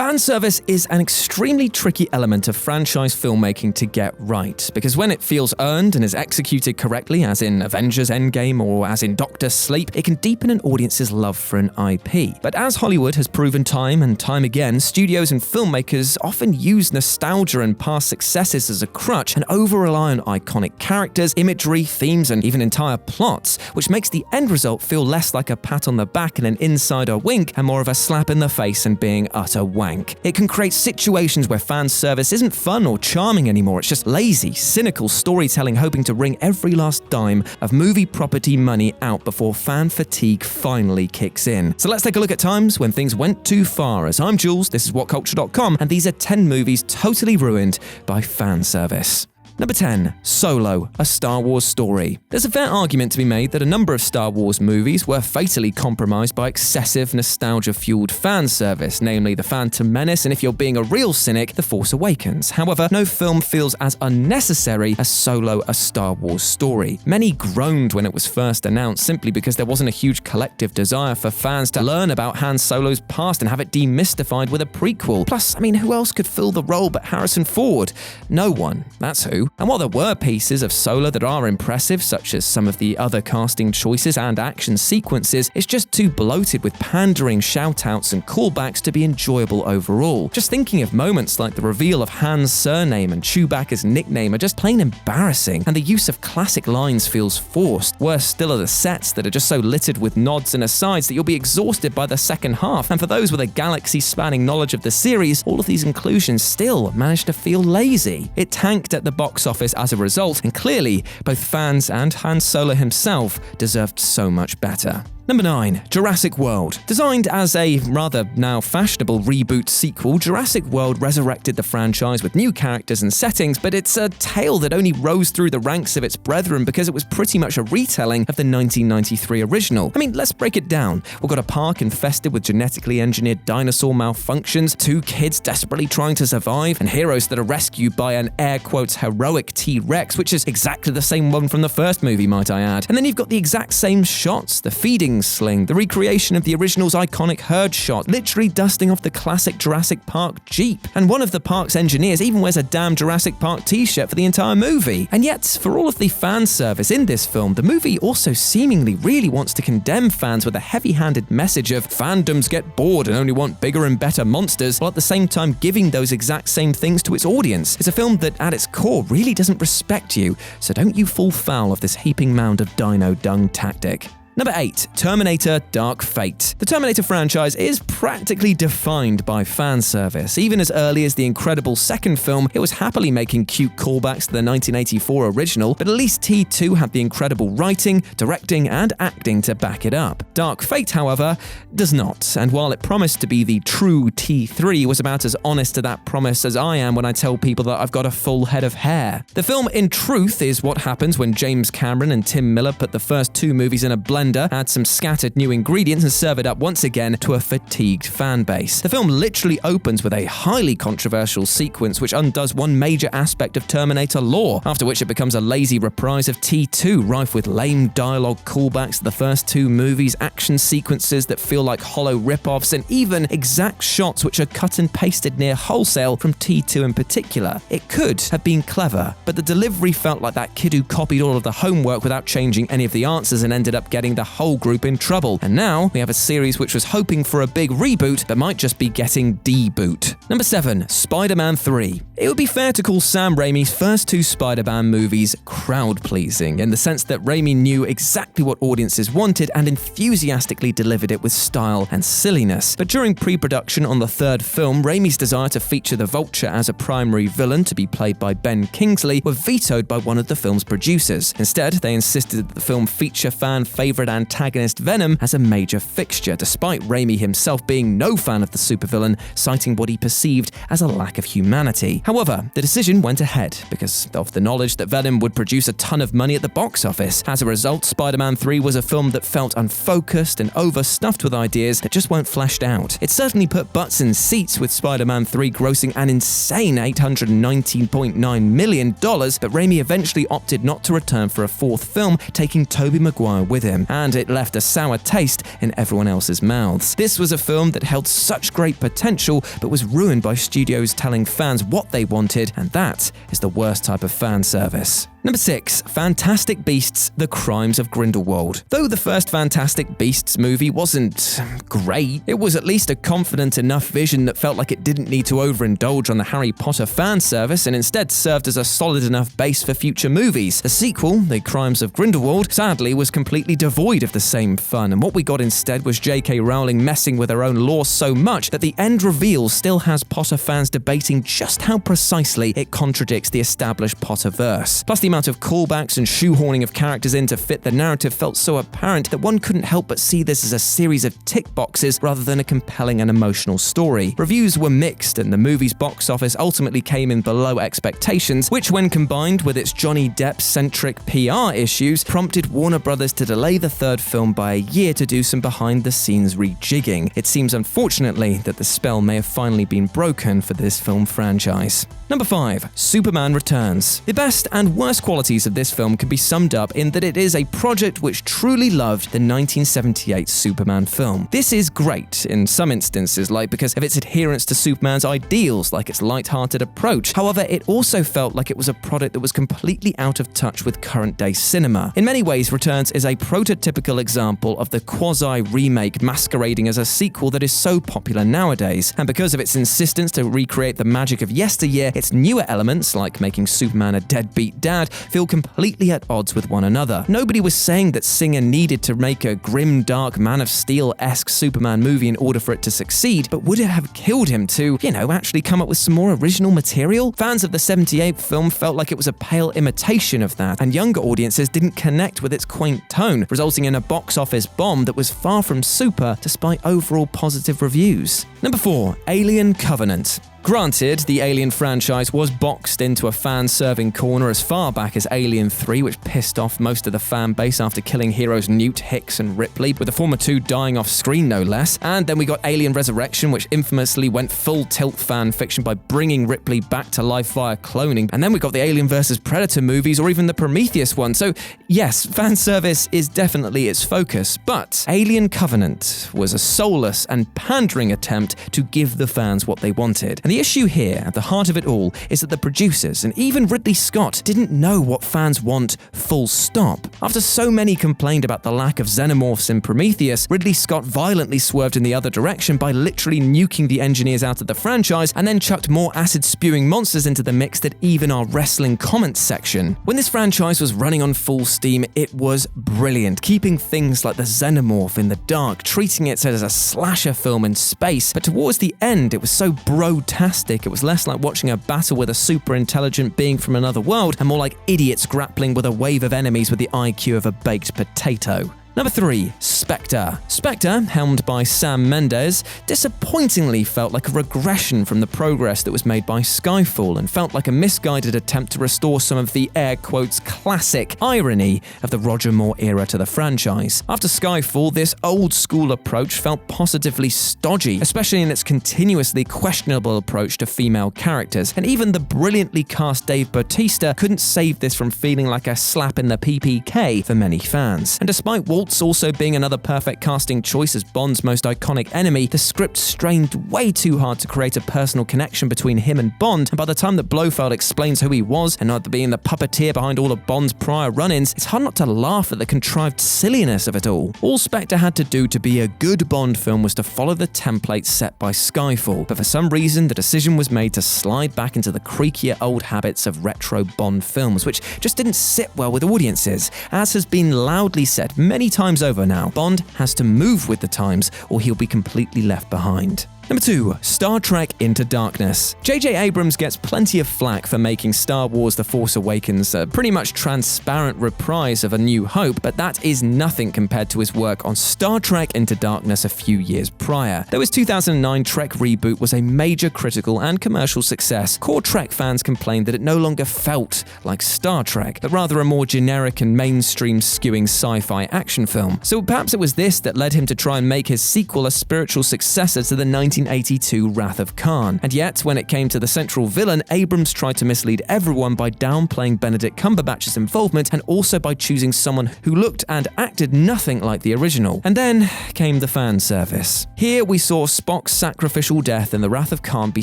Fan service is an extremely tricky element of franchise filmmaking to get right, because when it feels earned and is executed correctly, as in Avengers Endgame or as in Doctor Sleep, it can deepen an audience's love for an IP. But as Hollywood has proven time and time again, studios and filmmakers often use nostalgia and past successes as a crutch and over-rely on iconic characters, imagery, themes, and even entire plots, which makes the end result feel less like a pat on the back and an insider wink and more of a slap in the face and being utter wank. It can create situations where fan service isn't fun or charming anymore, it's just lazy, cynical storytelling hoping to wring every last dime of movie property money out before fan fatigue finally kicks in. So let's take a look at times when things went too far. As I'm Jules, this is WhatCulture.com, and these are 10 movies totally ruined by fan service. Number 10. Solo, a Star Wars story. There's a fair argument to be made that a number of Star Wars movies were fatally compromised by excessive nostalgia-fueled fan service, namely The Phantom Menace and, if you're being a real cynic, The Force Awakens. However, no film feels as unnecessary as Solo, a Star Wars story. Many groaned when it was first announced simply because there wasn't a huge collective desire for fans to learn about Han Solo's past and have it demystified with a prequel. Plus, who else could fill the role but Harrison Ford? No one. That's who. And while there were pieces of Solo that are impressive, such as some of the other casting choices and action sequences, it's just too bloated with pandering shout-outs and callbacks to be enjoyable overall. Just thinking of moments like the reveal of Han's surname and Chewbacca's nickname are just plain embarrassing, and the use of classic lines feels forced. Worse still are the sets that are just so littered with nods and asides that you'll be exhausted by the second half, and for those with a galaxy-spanning knowledge of the series, all of these inclusions still manage to feel lazy. It tanked at the box office as a result, and clearly both fans and Han Solo himself deserved so much better. Number 9. Jurassic World. Designed as a rather now fashionable reboot sequel, Jurassic World resurrected the franchise with new characters and settings, but it's a tale that only rose through the ranks of its brethren because it was pretty much a retelling of the 1993 original. Let's break it down. We've got a park infested with genetically engineered dinosaur malfunctions, 2 kids desperately trying to survive, and heroes that are rescued by an air quotes heroic T-Rex, which is exactly the same one from the first movie, might I add. And then you've got the exact same shots, the feeding sling, the recreation of the original's iconic herd shot, literally dusting off the classic Jurassic Park Jeep. And one of the park's engineers even wears a damn Jurassic Park t-shirt for the entire movie. And yet, for all of the fan service in this film, the movie also seemingly really wants to condemn fans with a heavy-handed message of fandoms get bored and only want bigger and better monsters, while at the same time giving those exact same things to its audience. It's a film that at its core really doesn't respect you, so don't you fall foul of this heaping mound of dino dung tactic. Number 8. Terminator Dark Fate. The Terminator franchise is practically defined by fan service. Even as early as the incredible second film, it was happily making cute callbacks to the 1984 original, but at least T2 had the incredible writing, directing, and acting to back it up. Dark Fate, however, does not, and while it promised to be the true T3, was about as honest to that promise as I am when I tell people that I've got a full head of hair. The film, in truth, is what happens when James Cameron and Tim Miller put the first 2 movies in a blender, add some scattered new ingredients, and serve it up once again to a fatigued fan base. The film literally opens with a highly controversial sequence which undoes one major aspect of Terminator lore, after which it becomes a lazy reprise of T2, rife with lame dialogue callbacks to the first 2 movies, action sequences that feel like hollow rip-offs, and even exact shots which are cut and pasted near wholesale from T2 in particular. It could have been clever, but the delivery felt like that kid who copied all of the homework without changing any of the answers and ended up getting the whole group in trouble. And now we have a series which was hoping for a big reboot but might just be getting deboot. Number 7. SpiderMan III. It would be fair to call Sam Raimi's first 2 Spider-Man movies crowd-pleasing, in the sense that Raimi knew exactly what audiences wanted and enthusiastically delivered it with style and silliness. But during pre-production on the 3rd film, Raimi's desire to feature the Vulture as a primary villain, to be played by Ben Kingsley, were vetoed by one of the film's producers. Instead, they insisted that the film feature fan-favorite antagonist Venom as a major fixture, despite Raimi himself being no fan of the supervillain, citing what he perceived as a lack of humanity. However, the decision went ahead because of the knowledge that Venom would produce a ton of money at the box office. As a result, Spider-Man 3 was a film that felt unfocused and overstuffed with ideas that just weren't fleshed out. It certainly put butts in seats, with Spider-Man 3 grossing an insane $819.9 million, but Raimi eventually opted not to return for a 4th film, taking Tobey Maguire with him. and it left a sour taste in everyone else's mouths. This was a film that held such great potential, but was ruined by studios telling fans what they wanted, and that is the worst type of fan service. Number 6. Fantastic Beasts: The Crimes of Grindelwald. Though the first Fantastic Beasts movie wasn't great, it was at least a confident enough vision that felt like it didn't need to overindulge on the Harry Potter fan service and instead served as a solid enough base for future movies. The sequel, The Crimes of Grindelwald, sadly was completely devoid of the same fun, and what we got instead was J.K. Rowling messing with her own lore so much that the end reveal still has Potter fans debating just how precisely it contradicts the established Potterverse. Plus, the amount of callbacks and shoehorning of characters in to fit the narrative felt so apparent that one couldn't help but see this as a series of tick boxes rather than a compelling and emotional story. Reviews were mixed, and the movie's box office ultimately came in below expectations, which, when combined with its Johnny Depp-centric PR issues, prompted Warner Brothers to delay the third film by a year to do some behind-the-scenes rejigging. It seems, unfortunately, that the spell may have finally been broken for this film franchise. Number 5. Superman Returns. The best and worst qualities of this film can be summed up in that it is a project which truly loved the 1978 Superman film. This is great in some instances, like because of its adherence to Superman's ideals, like its light-hearted approach. However, it also felt like it was a product that was completely out of touch with current-day cinema. In many ways, Returns is a prototypical example of the quasi-remake masquerading as a sequel that is so popular nowadays, and because of its insistence to recreate the magic of yesteryear, its newer elements, like making Superman a deadbeat dad, feel completely at odds with one another. Nobody was saying that Singer needed to make a grim, dark Man of Steel-esque Superman movie in order for it to succeed, but would it have killed him to, actually come up with some more original material? Fans of the 78 film felt like it was a pale imitation of that, and younger audiences didn't connect with its quaint tone, resulting in a box office bomb that was far from super despite overall positive reviews. Number 4. Alien Covenant. Granted, the Alien franchise was boxed into a fan-serving corner as far back as Alien 3, which pissed off most of the fan base after killing heroes Newt, Hicks, and Ripley, with the former two dying off screen no less. And then we got Alien Resurrection, which infamously went full tilt fan fiction by bringing Ripley back to life via cloning. And then we got the Alien vs. Predator movies, or even the Prometheus one. So yes, fan service is definitely its focus, but Alien Covenant was a soulless and pandering attempt to give the fans what they wanted. And the issue here, at the heart of it all, is that the producers, and even Ridley Scott, didn't know what fans want, full stop. After so many complained about the lack of xenomorphs in Prometheus, Ridley Scott violently swerved in the other direction by literally nuking the engineers out of the franchise, and then chucked more acid-spewing monsters into the mix than even our wrestling comments section. When this franchise was running on full steam, it was brilliant, keeping things like the xenomorph in the dark, treating it as a slasher film in space, but towards the end, it was so bro-tastic, it was less like watching a battle with a super intelligent being from another world and more like idiots grappling with a wave of enemies with the IQ of a baked potato. Number 3. Spectre. Spectre, helmed by Sam Mendes, disappointingly felt like a regression from the progress that was made by Skyfall and felt like a misguided attempt to restore some of the air quotes classic irony of the Roger Moore era to the franchise. After Skyfall, this old-school approach felt positively stodgy, especially in its continuously questionable approach to female characters, and even the brilliantly cast Dave Bautista couldn't save this from feeling like a slap in the PPK for many fans. And despite Walt's also being another perfect casting choice as Bond's most iconic enemy, the script strained way too hard to create a personal connection between him and Bond, and by the time that Blofeld explains who he was, and not being the puppeteer behind all of Bond's prior run-ins, it's hard not to laugh at the contrived silliness of it all. All Spectre had to do to be a good Bond film was to follow the template set by Skyfall, but for some reason the decision was made to slide back into the creakier old habits of retro Bond films, which just didn't sit well with audiences. As has been loudly said many times over now, Bond has to move with the times or he'll be completely left behind. Number 2. Star Trek Into Darkness. J.J. Abrams gets plenty of flack for making Star Wars The Force Awakens a pretty much transparent reprise of A New Hope, but that is nothing compared to his work on Star Trek Into Darkness a few years prior. Though his 2009 Trek reboot was a major critical and commercial success, core Trek fans complained that it no longer felt like Star Trek, but rather a more generic and mainstream skewing sci-fi action film. So perhaps it was this that led him to try and make his sequel a spiritual successor to the 1982 Wrath of Khan. And yet, when it came to the central villain, Abrams tried to mislead everyone by downplaying Benedict Cumberbatch's involvement and also by choosing someone who looked and acted nothing like the original. And then came the fan service. Here we saw Spock's sacrificial death in the Wrath of Khan be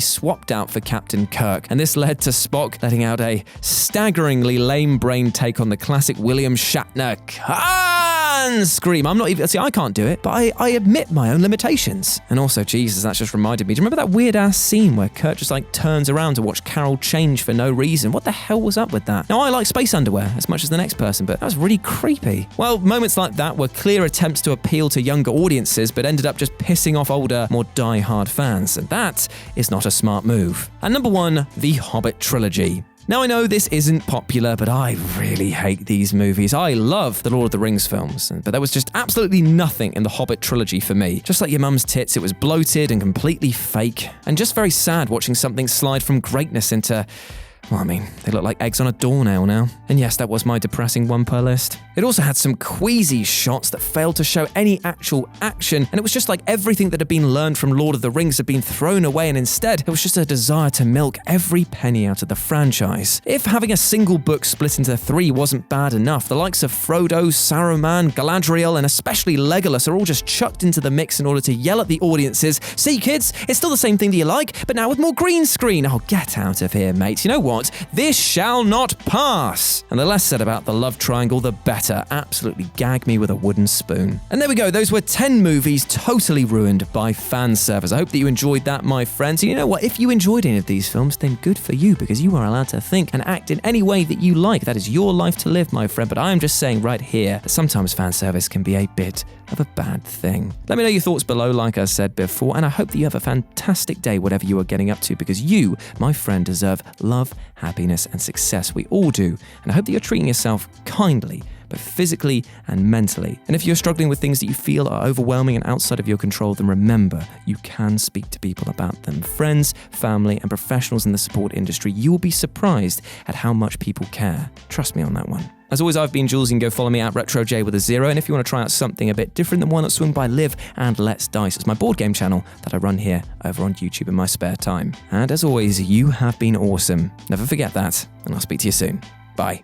swapped out for Captain Kirk, and this led to Spock letting out a staggeringly lame-brained take on the classic William Shatner Khan scream. I can't do it, but I admit my own limitations. And also, Jesus, that's just reminded me. Do you remember that weird-ass scene where Kirk just turns around to watch Carol change for no reason? What the hell was up with that? Now, I like space underwear as much as the next person, but that was really creepy. Well, moments like that were clear attempts to appeal to younger audiences, but ended up just pissing off older, more die-hard fans, and that is not a smart move. And number 1, the Hobbit Trilogy. Now, I know this isn't popular, but I really hate these movies. I love the Lord of the Rings films, but there was just absolutely nothing in the Hobbit trilogy for me. Just like your mum's tits, it was bloated and completely fake, and just very sad watching something slide from greatness into... well, they look like eggs on a doornail now. And yes, that was my depressing one per list. It also had some queasy shots that failed to show any actual action, and it was just like everything that had been learned from Lord of the Rings had been thrown away, and instead, it was just a desire to milk every penny out of the franchise. If having a single book split into 3 wasn't bad enough, the likes of Frodo, Saruman, Galadriel, and especially Legolas are all just chucked into the mix in order to yell at the audiences, "See, kids, it's still the same thing that you like, but now with more green screen." Oh, get out of here, mate. You know what? This shall not pass. And the less said about the love triangle, the better. Absolutely gag me with a wooden spoon. And there we go. Those were 10 movies totally ruined by fan service. I hope that you enjoyed that, my friends. And you know what? If you enjoyed any of these films, then good for you, because you are allowed to think and act in any way that you like. That is your life to live, my friend. But I am just saying right here that sometimes fan service can be a bit of a bad thing. Let me know your thoughts below, like I said before, and I hope that you have a fantastic day, whatever you are getting up to, because you, my friend, deserve love, happiness, and success. We all do. And I hope that you're treating yourself kindly, both physically and mentally. And if you're struggling with things that you feel are overwhelming and outside of your control, then remember, you can speak to people about them. Friends, family, and professionals in the support industry. You will be surprised at how much people care. Trust me on that one. As always, I've been Jules. You can go follow me at RetroJ with a 0. And if you want to try out something a bit different, then why not swing by Live and Let's Dice? It's my board game channel that I run here over on YouTube in my spare time. And as always, you have been awesome. Never forget that, and I'll speak to you soon. Bye.